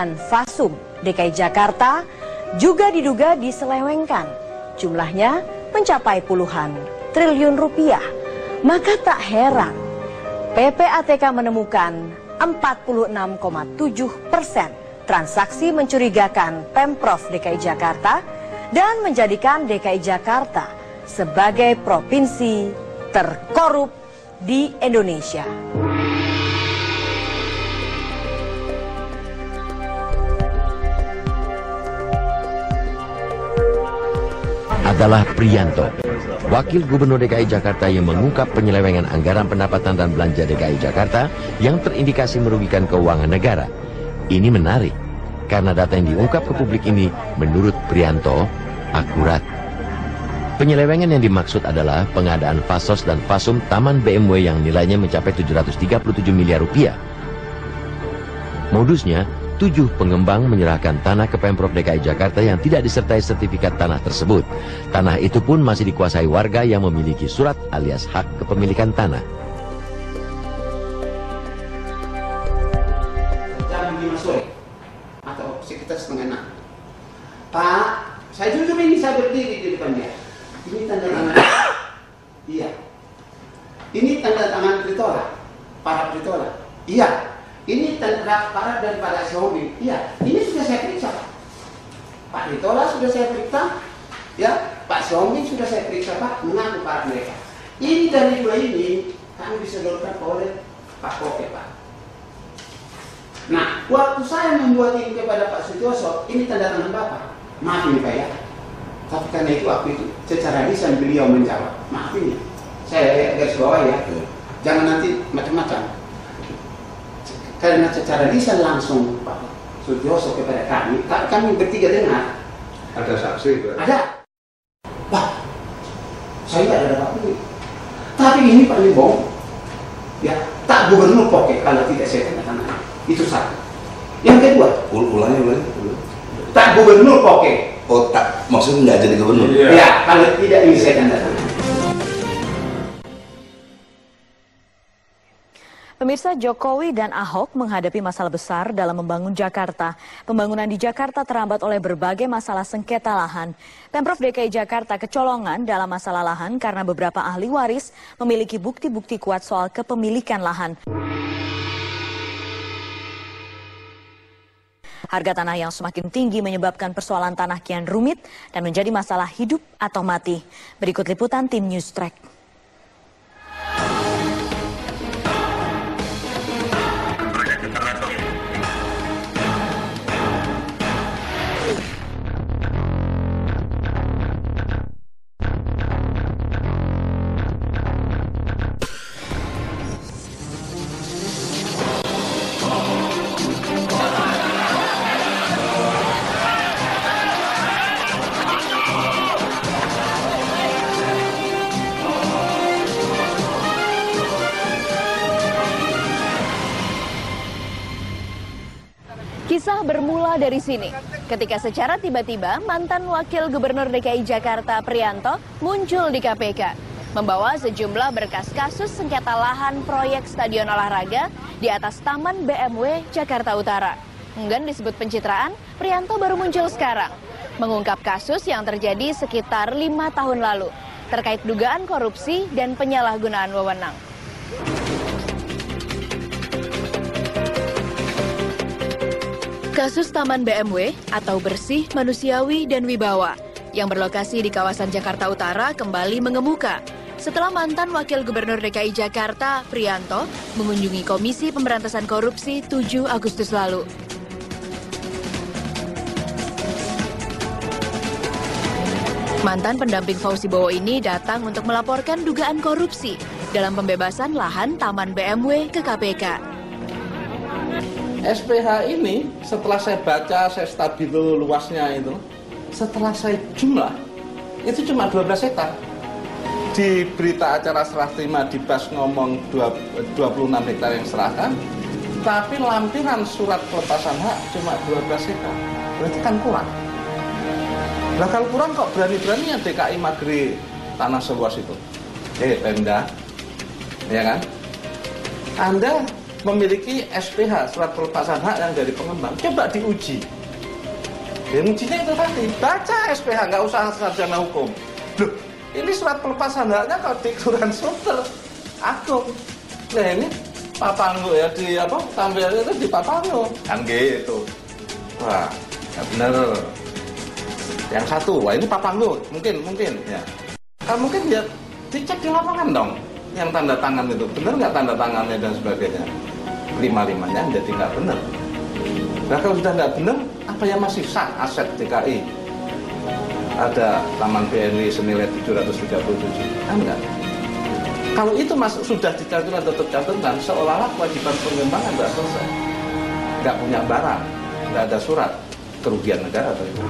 dan Fasum DKI Jakarta juga diduga diselewengkan. Jumlahnya mencapai puluhan triliun rupiah. Maka tak heran PPATK menemukan 46,7% transaksi mencurigakan Pemprov DKI Jakarta dan menjadikan DKI Jakarta sebagai provinsi terkorup di Indonesia. Adalah Priyanto, Wakil Gubernur DKI Jakarta yang mengungkap penyelewengan anggaran pendapatan dan belanja DKI Jakarta yang terindikasi merugikan keuangan negara. Ini menarik, karena data yang diungkap ke publik ini menurut Priyanto akurat. Penyelewengan yang dimaksud adalah pengadaan Fasos dan Fasum Taman BMW yang nilainya mencapai 737 miliar rupiah. Modusnya, 7 pengembang menyerahkan tanah ke Pemprov DKI Jakarta yang tidak disertai sertifikat tanah tersebut. Tanah itu pun masih dikuasai warga yang memiliki surat alias hak kepemilikan tanah. Jam 5 sore atau sekitar setengah 6. Pak, saya jujur ini saya berdiri di depan dia. Ini tanda tangan. Iya. Ini tanda tangan Pritola, para Pritola. Iya. Ini tanda para daripada Xiaomi. Iya, ini sudah saya periksa. Pak Pritola sudah saya periksa. Ya, Pak Xiaomi sudah saya periksa, Pak, mengaku para mereka. Ini dari dua ini kami disodorkan oleh Pak Koke, Pak. Nah, waktu saya membuat ini kepada Pak Sutioso, ini tanda tangan Bapak. Maaf ini Pak ya. Tapi karena itu waktu itu secara lisan beliau menjawab. Maaf ini, saya garis bawah ya. Jangan nanti macam-macam. Karena secara lisan langsung Pak Sutioso kepada kami bertiga dengar. Ada saksi? Ada. Wah, saya tidak ada apa-apa. Tapi ini Pak Limbong, ya tak gubernur Koke kalau tidak saya tanda tangan. Itu satu. Yang kedua, ulangi. tak gubernur Koke. Oh, tak, maksudnya nggak jadi gubernur? Ya, kalau tidak ini saya tanda tangan. Pemirsa, Jokowi dan Ahok menghadapi masalah besar dalam membangun Jakarta. Pembangunan di Jakarta terambat oleh berbagai masalah sengketa lahan. Pemprov DKI Jakarta kecolongan dalam masalah lahan karena beberapa ahli waris memiliki bukti-bukti kuat soal kepemilikan lahan. Harga tanah yang semakin tinggi menyebabkan persoalan tanah kian rumit dan menjadi masalah hidup atau mati. Berikut liputan tim News Track. Kisah bermula dari sini, ketika secara tiba-tiba mantan Wakil Gubernur DKI Jakarta Priyanto muncul di KPK, membawa sejumlah berkas kasus sengketa lahan proyek stadion olahraga di atas Taman BMW Jakarta Utara. Enggan disebut pencitraan, Priyanto baru muncul sekarang, mengungkap kasus yang terjadi sekitar 5 tahun lalu, terkait dugaan korupsi dan penyalahgunaan wewenang. Kasus Taman BMW atau Bersih, Manusiawi, dan Wibawa yang berlokasi di kawasan Jakarta Utara kembali mengemuka setelah mantan Wakil Gubernur DKI Jakarta, Priyanto, mengunjungi Komisi Pemberantasan Korupsi 7 Agustus lalu. Mantan pendamping Fauzi Bowo ini datang untuk melaporkan dugaan korupsi dalam pembebasan lahan Taman BMW ke KPK. SPH ini setelah saya baca, saya stabilo luasnya itu, setelah saya jumlah, itu cuma 12 hektar. Di berita acara serah terima di BAS ngomong 26 hektar yang serahkan, tapi lampiran surat pelepasan hak cuma 12 hektar. Berarti kan kurang. Nah kalau kurang kok berani-beraninya DKI magri tanah seluas itu? Pemda, ya kan? Anda memiliki SPH, surat pelepasan hak yang dari pengembang. Coba diuji. Dan ujinya itu tadi, baca SPH, nggak usah sarjana hukum. Loh, ini surat pelepasan haknya kalau di Kelurahan Sunter Agung. Nah ini Papanggo ya, di apa, tampilnya itu di Papanggo. Kan gitu. Wah, nggak bener. Yang satu, wah ini Papanggo, mungkin ya. Kalau mungkin ya dicek di lapangan dong, yang tanda tangan itu benar nggak tanda tangannya dan sebagainya. Lima-limanya jadi nggak benar. Nah kalau sudah nggak benar, apa yang masih sah aset DKI? Ada Taman BNI senilai 737, kan enggak? Kalau itu masuk sudah dicantumkan atau tercantumkan, seolah-olah kewajiban pengembangan nggak selesai. Nggak punya barang, nggak ada surat, kerugian negara atau itu.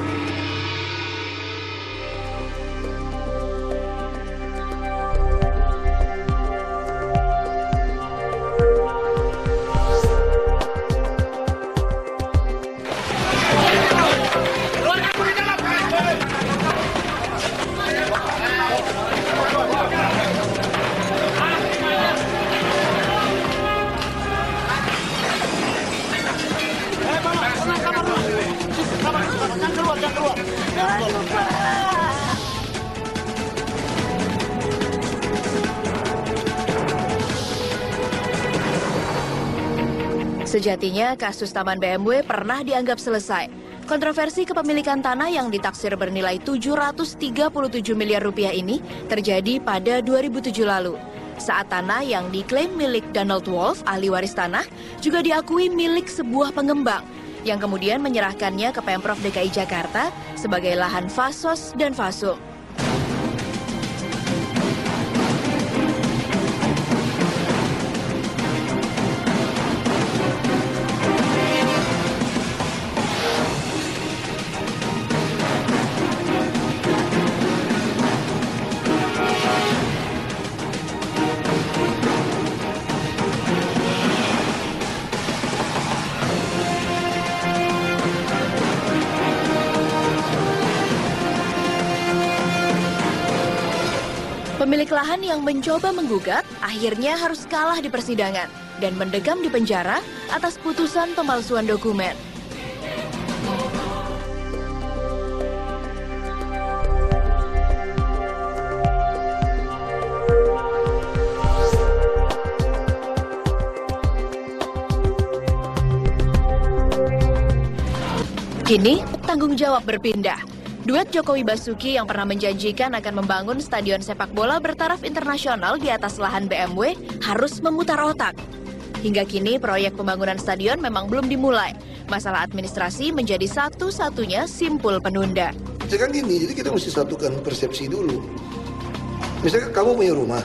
Sejatinya, kasus Taman BMW pernah dianggap selesai. Kontroversi kepemilikan tanah yang ditaksir bernilai 737 miliar rupiah ini terjadi pada 2007 lalu. Saat tanah yang diklaim milik Donald Wolf, ahli waris tanah, juga diakui milik sebuah pengembang yang kemudian menyerahkannya ke Pemprov DKI Jakarta sebagai lahan fasos dan fasum. Pemilik lahan yang mencoba menggugat akhirnya harus kalah di persidangan dan mendekam di penjara atas putusan pemalsuan dokumen. Kini tanggung jawab berpindah. Duet Jokowi Basuki yang pernah menjanjikan akan membangun stadion sepak bola bertaraf internasional di atas lahan BMW harus memutar otak. Hingga kini proyek pembangunan stadion memang belum dimulai. Masalah administrasi menjadi satu-satunya simpul penunda. Sekarang gini, jadi kita mesti satukan persepsi dulu. Misalkan kamu punya rumah,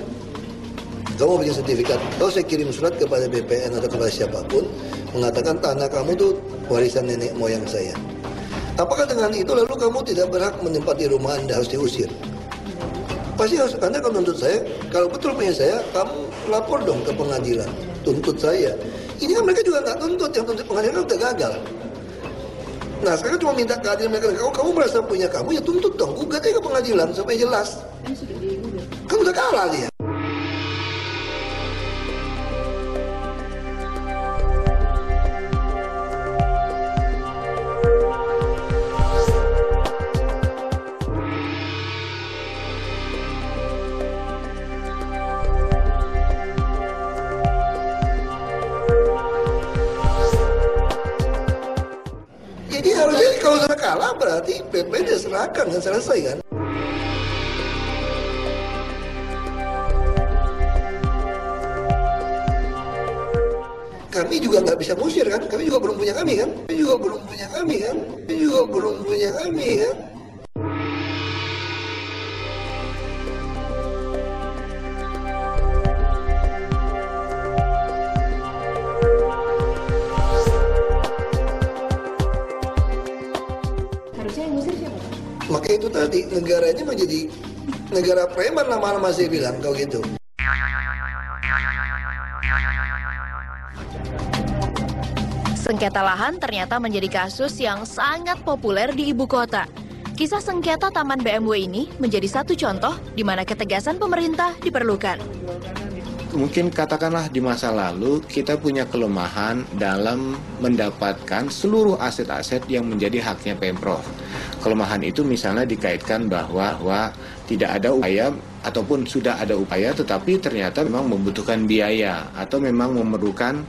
kamu punya sertifikat, kalau saya kirim surat kepada BPN atau kepada siapapun, mengatakan tanah kamu itu warisan nenek moyang saya. Apakah dengan itu lalu kamu tidak berhak menempati rumah Anda, harus diusir? Pasti harus, Anda akan menuntut saya, kalau betul punya saya, kamu lapor dong ke pengadilan, tuntut saya. Ini kan mereka juga nggak tuntut, yang tuntut pengadilan udah gagal. Nah sekarang cuma minta keadilan mereka, kamu merasa punya kamu, ya tuntut dong, gugat aja ke pengadilan sampai jelas. Kan udah kalah dia. Jadi harusnya kalau sudah kalah berarti BPN diserahkan dan selesai kan. Kami juga nggak bisa musir kan, kami juga belum punya kami kan, kami juga belum punya kami kan, kami juga belum punya kami kan. Maka itu tadi, negaranya menjadi negara preman lama-lama saya bilang, kalau gitu. Sengketa lahan ternyata menjadi kasus yang sangat populer di ibu kota. Kisah sengketa Taman BMW ini menjadi satu contoh di mana ketegasan pemerintah diperlukan. mungkin katakanlah di masa lalu kita punya kelemahan dalam mendapatkan seluruh aset-aset yang menjadi haknya Pemprov. Kelemahan itu misalnya dikaitkan bahwa tidak ada upaya ataupun sudah ada upaya tetapi ternyata memang membutuhkan biaya atau memang memerlukan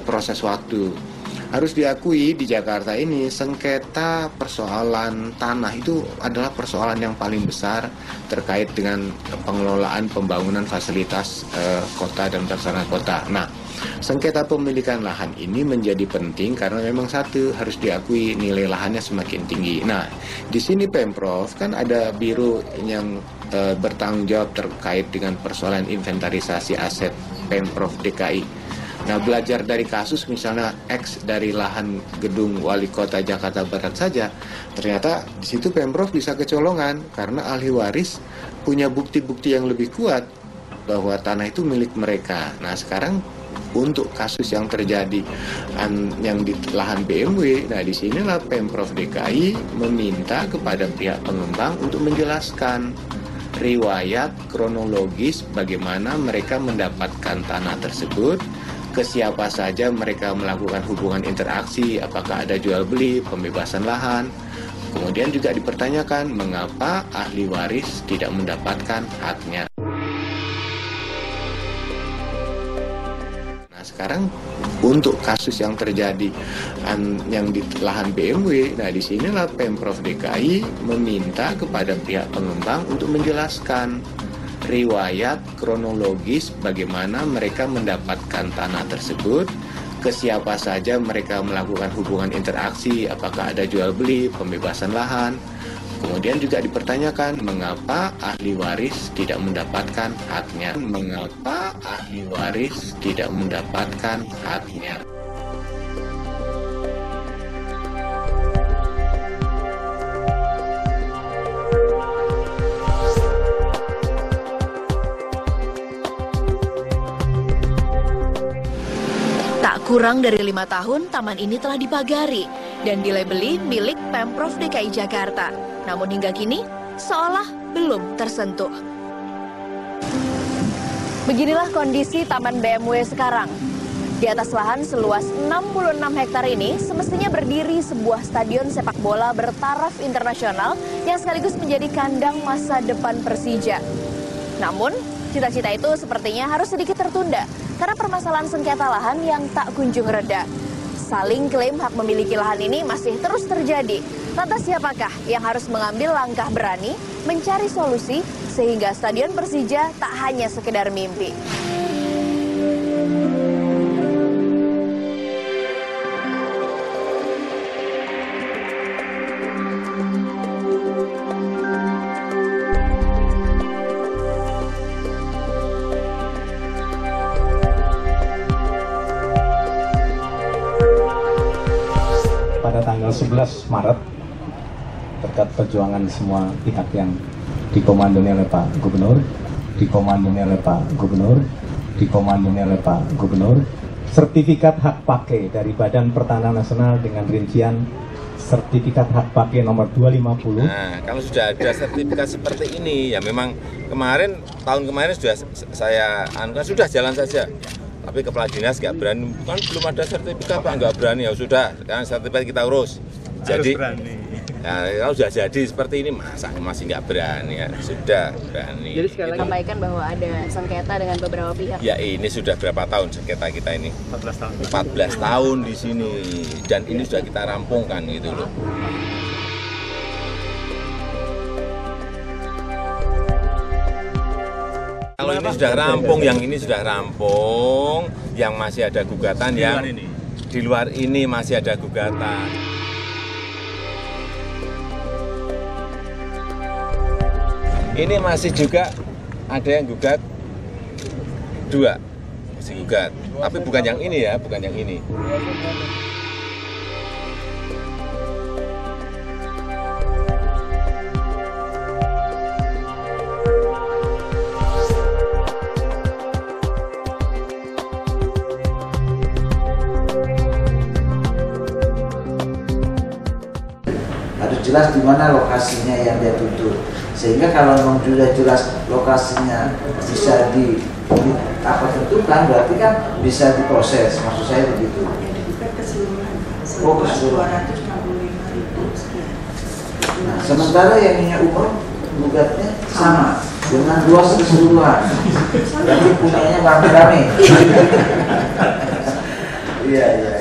proses waktu. Harus diakui di Jakarta ini sengketa persoalan tanah itu adalah persoalan yang paling besar terkait dengan pengelolaan pembangunan fasilitas kota dan prasarana kota. Nah, sengketa pemilikan lahan ini menjadi penting karena memang satu harus diakui nilai lahannya semakin tinggi. Nah, di sini Pemprov kan ada biro yang bertanggung jawab terkait dengan persoalan inventarisasi aset Pemprov DKI. Nah, belajar dari kasus misalnya X dari lahan gedung wali kota Jakarta Barat saja, ternyata di situ Pemprov bisa kecolongan karena ahli waris punya bukti-bukti yang lebih kuat bahwa tanah itu milik mereka. Nah, sekarang untuk kasus yang terjadi yang di lahan BMW, nah disinilah Pemprov DKI meminta kepada pihak pengembang untuk menjelaskan riwayat kronologis bagaimana mereka mendapatkan tanah tersebut, ke siapa saja mereka melakukan hubungan interaksi, apakah ada jual beli, pembebasan lahan. Kemudian juga dipertanyakan mengapa ahli waris tidak mendapatkan haknya. Nah, sekarang untuk kasus yang terjadi yang di lahan BMW, nah disinilah Pemprov DKI meminta kepada pihak pengembang untuk menjelaskan riwayat kronologis bagaimana mereka mendapatkan tanah tersebut, ke siapa saja mereka melakukan hubungan interaksi, apakah ada jual beli, pembebasan lahan. Kemudian juga dipertanyakan mengapa ahli waris tidak mendapatkan haknya. Mengapa ahli waris tidak mendapatkan haknya. Kurang dari 5 tahun, taman ini telah dipagari dan dilabeli milik Pemprov DKI Jakarta. Namun hingga kini, seolah belum tersentuh. Beginilah kondisi Taman BMW sekarang. Di atas lahan seluas 66 hektar ini, semestinya berdiri sebuah stadion sepak bola bertaraf internasional yang sekaligus menjadi kandang masa depan Persija. Namun, cita-cita itu sepertinya harus sedikit tertunda karena permasalahan sengketa lahan yang tak kunjung reda. Saling klaim hak memiliki lahan ini masih terus terjadi. Lantas siapakah yang harus mengambil langkah berani mencari solusi sehingga Stadion Persija tak hanya sekedar mimpi? Pada tanggal 11 Maret, berkat perjuangan semua pihak yang dikomandoi oleh Pak Gubernur, sertifikat hak pakai dari Badan Pertanahan Nasional dengan rincian sertifikat hak pakai nomor 250. Nah, kalau sudah ada sertifikat seperti ini, ya memang tahun kemarin sudah saya sudah jalan saja. Tapi kepala dinas nggak berani, kan belum ada sertifikat Pak, nggak berani, ya sudah, sekarang sertifikat kita urus. Jadi, ya, kalau sudah jadi seperti ini, masa masih nggak berani, ya sudah berani. Jadi sekali lagi sampaikan bahwa ada sengketa dengan beberapa pihak. Ya ini sudah berapa tahun sengketa kita ini? 14 tahun. 14 tahun di sini, dan ini sudah kita rampungkan gitu loh. Kalau ini sudah rampung, yang ini sudah rampung, yang masih ada gugatan, di luar ini masih ada gugatan. Ini masih juga ada yang gugat 2, masih gugat, tapi bukan yang ini ya, bukan yang ini. Jelas di mana lokasinya yang dia tuntut, sehingga kalau memang sudah jelas lokasinya bisa apa tentukan berarti kan bisa diproses, maksud saya begitu. Oh, keseluruhan. Nah, sementara yang punya umroh gugatnya sama dengan luas keseluruhan. Berarti punyanya rame-rame. Iya, iya.